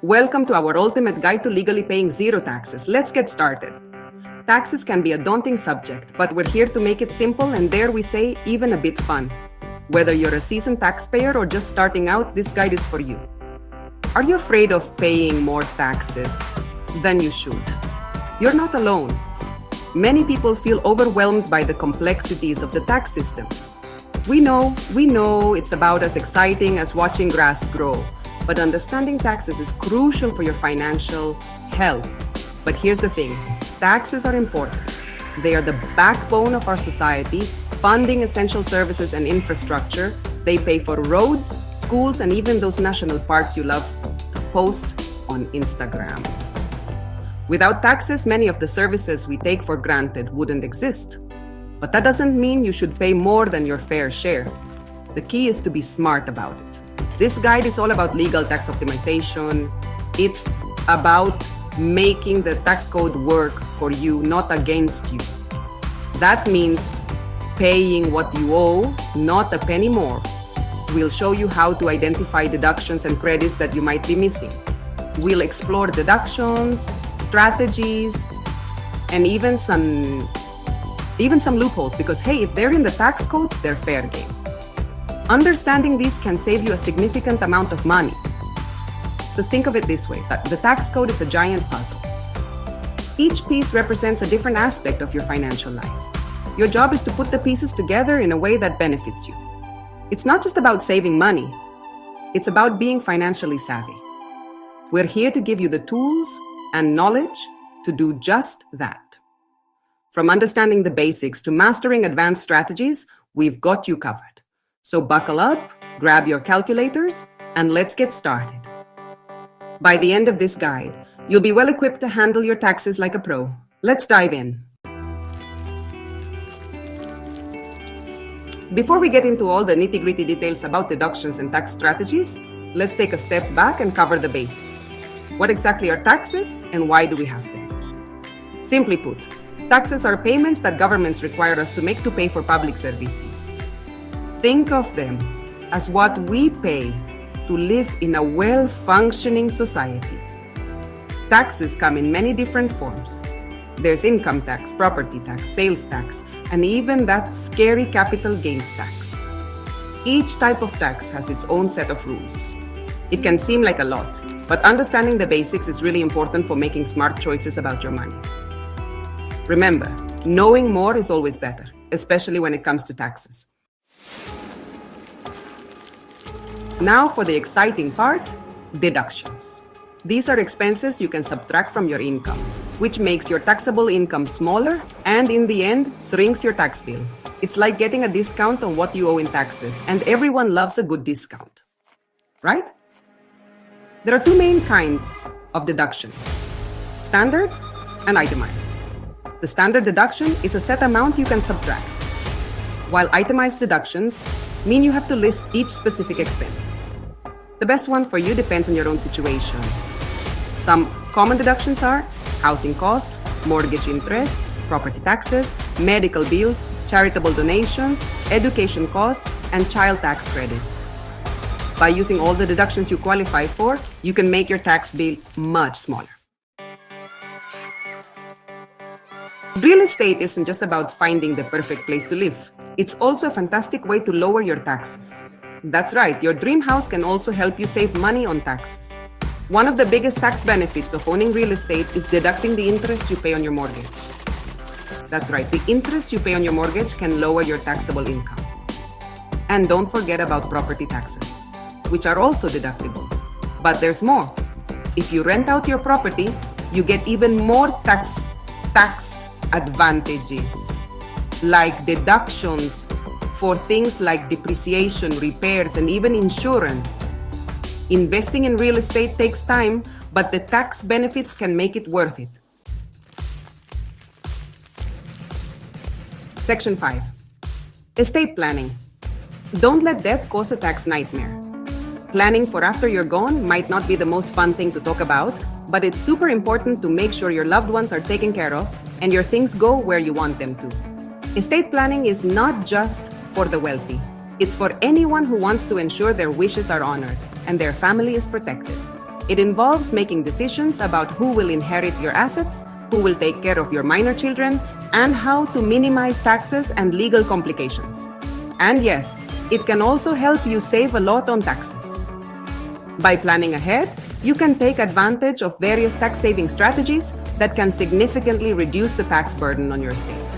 Welcome to our ultimate guide to legally paying zero taxes. Let's get started. Taxes can be a daunting subject, but we're here to make it simple and, dare we say, even a bit fun. Whether you're a seasoned taxpayer or just starting out, this guide is for you. Are you afraid of paying more taxes than you should? You're not alone. Many people feel overwhelmed by the complexities of the tax system. We know it's about as exciting as watching grass grow, but understanding taxes is crucial for your financial health. But here's the thing, taxes are important. They are the backbone of our society, funding essential services and infrastructure. They pay for roads, schools, and even those national parks you love to post on Instagram. Without taxes, many of the services we take for granted wouldn't exist. But that doesn't mean you should pay more than your fair share. The key is to be smart about it. This guide is all about legal tax optimization. It's about making the tax code work for you, not against you. That means paying what you owe, not a penny more. We'll show you how to identify deductions and credits that you might be missing. We'll explore deductions, strategies, and even some loopholes, because hey, if they're in the tax code, they're fair game. Understanding these can save you a significant amount of money. So think of it this way, that the tax code is a giant puzzle. Each piece represents a different aspect of your financial life. Your job is to put the pieces together in a way that benefits you. It's not just about saving money. It's about being financially savvy. We're here to give you the tools and knowledge to do just that. From understanding the basics to mastering advanced strategies, we've got you covered. So buckle up, grab your calculators, and let's get started. By the end of this guide, you'll be well equipped to handle your taxes like a pro. Let's dive in. Before we get into all the nitty-gritty details about deductions and tax strategies, let's take a step back and cover the basics. What exactly are taxes and why do we have them? Simply put, taxes are payments that governments require us to make to pay for public services. Think of them as what we pay to live in a well-functioning society. Taxes come in many different forms. There's income tax, property tax, sales tax, and even that scary capital gains tax. Each type of tax has its own set of rules. It can seem like a lot, but understanding the basics is really important for making smart choices about your money. Remember, knowing more is always better, especially when it comes to taxes. Now for the exciting part, deductions. These are expenses you can subtract from your income, which makes your taxable income smaller and in the end shrinks your tax bill. It's like getting a discount on what you owe in taxes, and everyone loves a good discount, right? There are two main kinds of deductions, standard and itemized. The standard deduction is a set amount you can subtract, while itemized deductions mean you have to list each specific expense. The best one for you depends on your own situation. Some common deductions are housing costs, mortgage interest, property taxes, medical bills, charitable donations, education costs, and child tax credits. By using all the deductions you qualify for, you can make your tax bill much smaller. Real estate isn't just about finding the perfect place to live. It's also a fantastic way to lower your taxes. That's right, your dream house can also help you save money on taxes. One of the biggest tax benefits of owning real estate is deducting the interest you pay on your mortgage. That's right, the interest you pay on your mortgage can lower your taxable income. And don't forget about property taxes, which are also deductible. But there's more. If you rent out your property, you get even more tax advantages, like deductions for things like depreciation, repairs, and even insurance. Investing in real estate takes time, but the tax benefits can make it worth it. Section 5. Estate planning. Don't let death cause a tax nightmare. Planning for after you're gone might not be the most fun thing to talk about, but it's super important to make sure your loved ones are taken care of and your things go where you want them to. Estate planning is not just for the wealthy. It's for anyone who wants to ensure their wishes are honored and their family is protected. It involves making decisions about who will inherit your assets, who will take care of your minor children, and how to minimize taxes and legal complications. And yes, it can also help you save a lot on taxes. By planning ahead, you can take advantage of various tax-saving strategies that can significantly reduce the tax burden on your estate.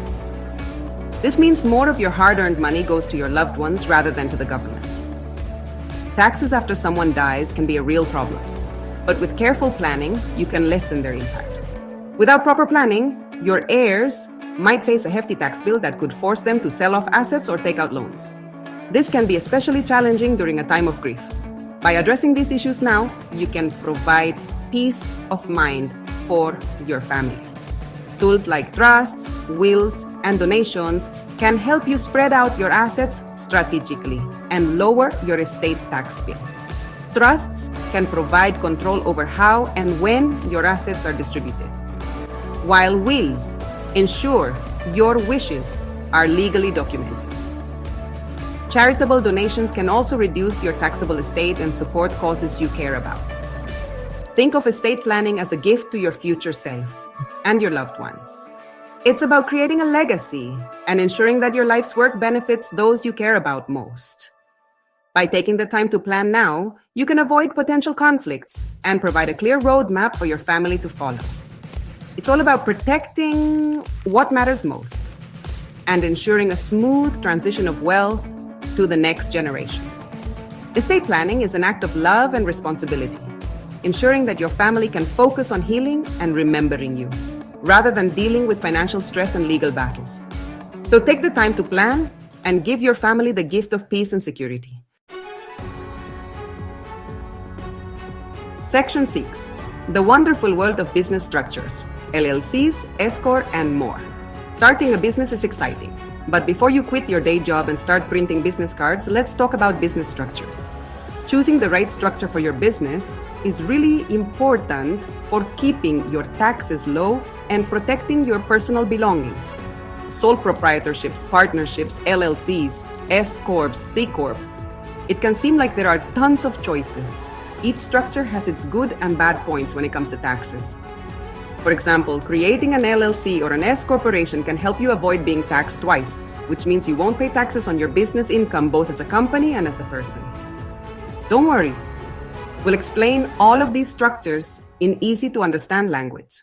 This means more of your hard-earned money goes to your loved ones rather than to the government. Taxes after someone dies can be a real problem, but with careful planning, you can lessen their impact. Without proper planning, your heirs might face a hefty tax bill that could force them to sell off assets or take out loans. This can be especially challenging during a time of grief. By addressing these issues now, you can provide peace of mind for your family. Tools like trusts, wills, and donations can help you spread out your assets strategically and lower your estate tax bill. Trusts can provide control over how and when your assets are distributed, while wills ensure your wishes are legally documented. Charitable donations can also reduce your taxable estate and support causes you care about. Think of estate planning as a gift to your future self and your loved ones. It's about creating a legacy and ensuring that your life's work benefits those you care about most. By taking the time to plan now, you can avoid potential conflicts and provide a clear roadmap for your family to follow. It's all about protecting what matters most and ensuring a smooth transition of wealth to the next generation. Estate planning is an act of love and responsibility, ensuring that your family can focus on healing and remembering you, rather than dealing with financial stress and legal battles. So take the time to plan and give your family the gift of peace and security. Section 6. The wonderful world of business structures, LLCs, S-Corp, and more. Starting a business is exciting, but before you quit your day job and start printing business cards, let's talk about business structures. Choosing the right structure for your business is really important for keeping your taxes low and protecting your personal belongings. Sole proprietorships, partnerships, LLCs, S-Corps, C-Corp. It can seem like there are tons of choices. Each structure has its good and bad points when it comes to taxes. For example, creating an LLC or an S-Corporation can help you avoid being taxed twice, which means you won't pay taxes on your business income both as a company and as a person. Don't worry. We'll explain all of these structures in easy-to-understand language.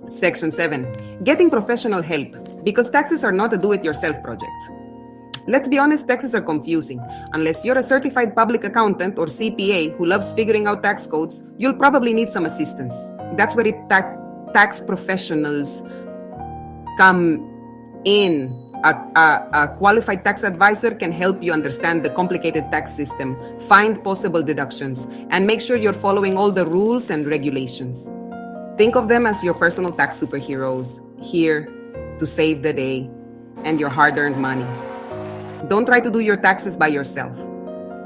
Section 7. Getting professional help, because taxes are not a do-it-yourself project. Let's be honest, taxes are confusing. Unless you're a certified public accountant or CPA who loves figuring out tax codes, you'll probably need some assistance. That's where tax professionals come in. A qualified tax advisor can help you understand the complicated tax system, find possible deductions, and make sure you're following all the rules and regulations. Think of them as your personal tax superheroes, here to save the day and your hard-earned money. Don't try to do your taxes by yourself.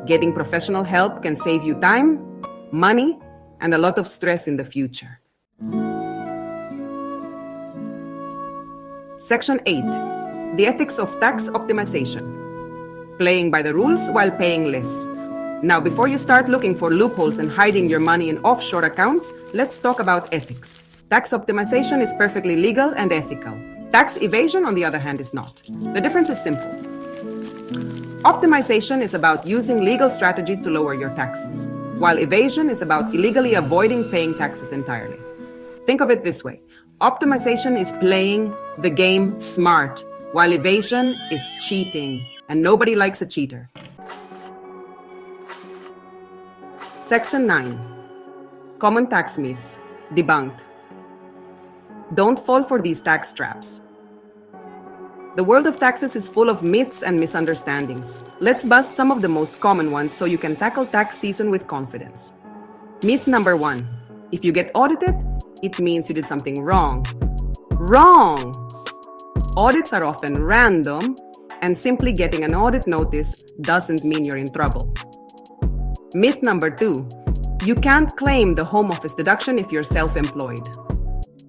Getting professional help can save you time, money, and a lot of stress in the future. Section 8. The ethics of tax optimization. Playing by the rules while paying less. Now, before you start looking for loopholes and hiding your money in offshore accounts, let's talk about ethics. Tax optimization is perfectly legal and ethical. Tax evasion, on the other hand, is not. The difference is simple. Optimization is about using legal strategies to lower your taxes, while evasion is about illegally avoiding paying taxes entirely. Think of it this way. Optimization is playing the game smart, while evasion is cheating, and nobody likes a cheater. Section 9. Common tax myths. Debunked. Don't fall for these tax traps. The world of taxes is full of myths and misunderstandings. Let's bust some of the most common ones so you can tackle tax season with confidence. Myth number 1. If you get audited, it means you did something wrong. Wrong! Audits are often random, and simply getting an audit notice doesn't mean you're in trouble. Myth number 2. You can't claim the home office deduction if you're self-employed.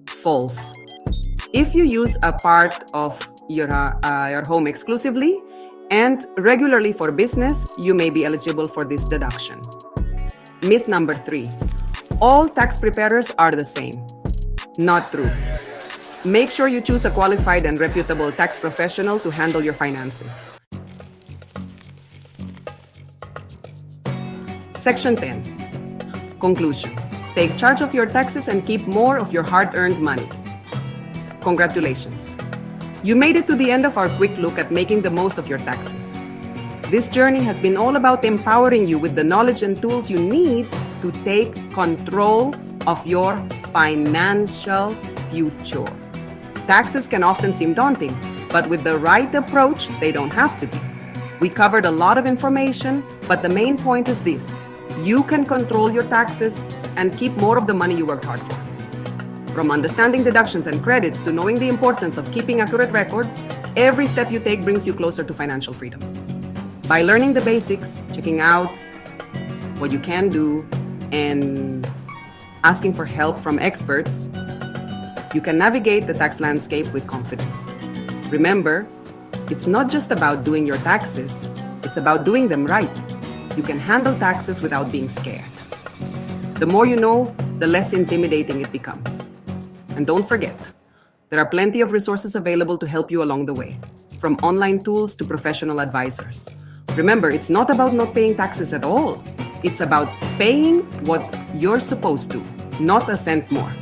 False. If you use a part of your home exclusively, And regularly for business, you may be eligible for this deduction. Myth number 3. All tax preparers are the same. Not true. Make sure you choose a qualified and reputable tax professional to handle your finances. Section 10. Conclusion. Take charge of your taxes and keep more of your hard-earned money. Congratulations. You made it to the end of our quick look at making the most of your taxes. This journey has been all about empowering you with the knowledge and tools you need to take control of your financial future. Taxes can often seem daunting, but with the right approach, they don't have to be. We covered a lot of information, but the main point is this: you can control your taxes and keep more of the money you worked hard for. From understanding deductions and credits to knowing the importance of keeping accurate records, every step you take brings you closer to financial freedom. By learning the basics, checking out what you can do, and asking for help from experts, you can navigate the tax landscape with confidence. Remember, it's not just about doing your taxes, it's about doing them right. You can handle taxes without being scared. The more you know, the less intimidating it becomes. And don't forget, there are plenty of resources available to help you along the way, from online tools to professional advisors. Remember, it's not about not paying taxes at all. It's about paying what you're supposed to, not a cent more.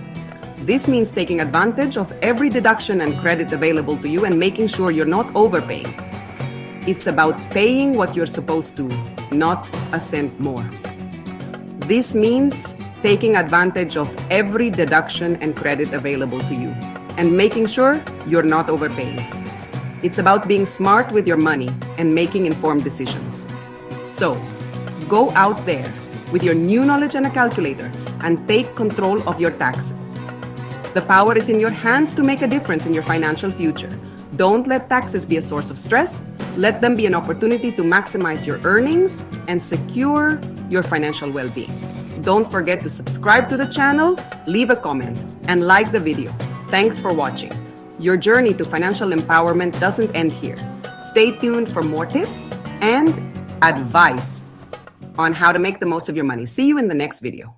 This means taking advantage of every deduction and credit available to you and making sure you're not overpaying. It's about paying what you're supposed to, not a cent more. This means taking advantage of every deduction and credit available to you and making sure you're not overpaying. It's about being smart with your money and making informed decisions. So, go out there with your new knowledge and a calculator and take control of your taxes. The power is in your hands to make a difference in your financial future. Don't let taxes be a source of stress. Let them be an opportunity to maximize your earnings and secure your financial well-being. Don't forget to subscribe to the channel, leave a comment, and like the video. Thanks for watching. Your journey to financial empowerment doesn't end here. Stay tuned for more tips and advice on how to make the most of your money. See you in the next video.